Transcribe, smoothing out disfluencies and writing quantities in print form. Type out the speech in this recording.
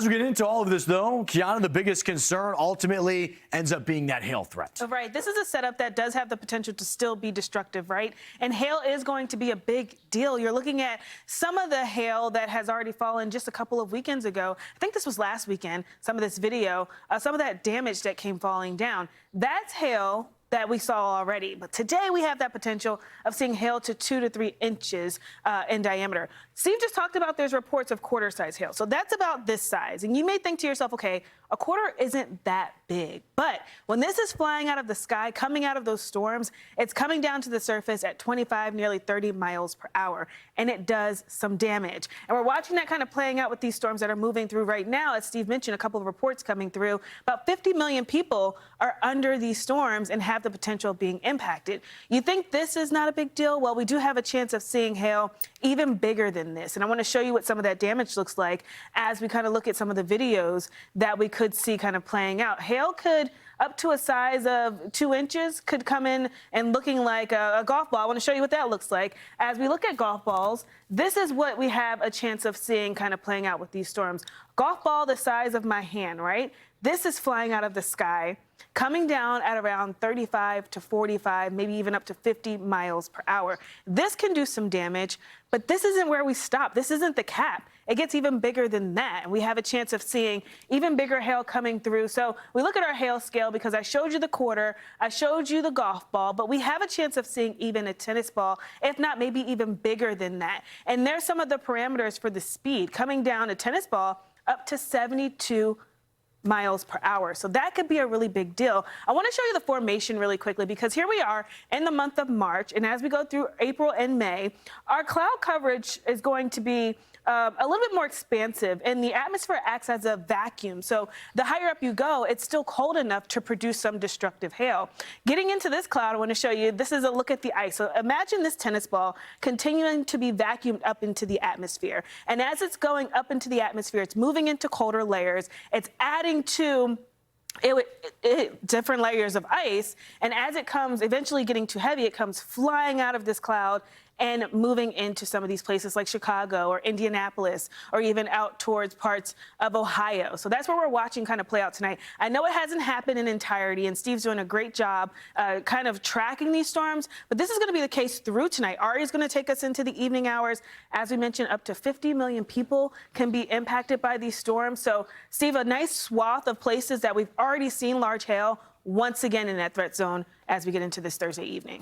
As we get into all of this, though, Kiyana, the biggest concern ultimately ends up being that hail threat. Right. This is a setup that does have the potential to still be destructive, right? And hail is going to be a big deal. You're looking at some of the hail that has already fallen just a couple of weekends ago. I think this was last weekend, some of this video, some of that damage that came falling down. That's hail that we saw already. But today we have that potential of seeing hail to 2 to 3 inches in diameter. Steve just talked about there's reports of quarter-size hail. So that's about this size. And you may think to yourself, okay, a quarter isn't that big. But when this is flying out of the sky, coming out of those storms, it's coming down to the surface at 25, nearly 30 miles per hour. And it does some damage. And we're watching that kind of playing out with these storms that are moving through right now. As Steve mentioned, a couple of reports coming through. About 50 million people are under these storms and have the potential of being impacted. You think this is not a big deal? Well, we do have a chance of seeing hail even bigger than this. And I want to show you what some of that damage looks like as we kind of look at some of the videos that we could see kind of playing out. Hail could, up to a size of 2 inches, could come in and looking like a golf ball. I want to show you what that looks like. As we look at golf balls, this is what we have a chance of seeing kind of playing out with these storms. Golf ball the size of my hand, right? This is flying out of the sky, coming down at around 35 to 45, maybe even up to 50 miles per hour. This can do some damage, but this isn't where we stop. This isn't the cap. It gets even bigger than that. And we have a chance of seeing even bigger hail coming through. So we look at our hail scale because I showed you the quarter, I showed you the golf ball, but we have a chance of seeing even a tennis ball, if not maybe even bigger than that. And there's some of the parameters for the speed coming down a tennis ball up to 72 miles per hour. So that could be a really big deal. I want to show you the formation really quickly because here we are in the month of March. And as we go through April and May, our cloud coverage is going to be a little bit more expansive, and the atmosphere acts as a vacuum. So the higher up you go, it's still cold enough to produce some destructive hail. Getting into this cloud, I want to show you, this is a look at the ice. So imagine this tennis ball continuing to be vacuumed up into the atmosphere. And as it's going up into the atmosphere, it's moving into colder layers. It's adding to different layers of ice, and as it comes eventually getting too heavy, it comes flying out of this cloud and moving into some of these places like Chicago or Indianapolis or even out towards parts of Ohio. So that's where we're watching kind of play out tonight. I know it hasn't happened in entirety, and Steve's doing a great job kind of tracking these storms, but this is going to be the case through tonight. Ari is going to take us into the evening hours. As we mentioned, up to 50 million people can be impacted by these storms. So, Steve, a nice swath of places that we've already seen large hail once again in that threat zone as we get into this Thursday evening.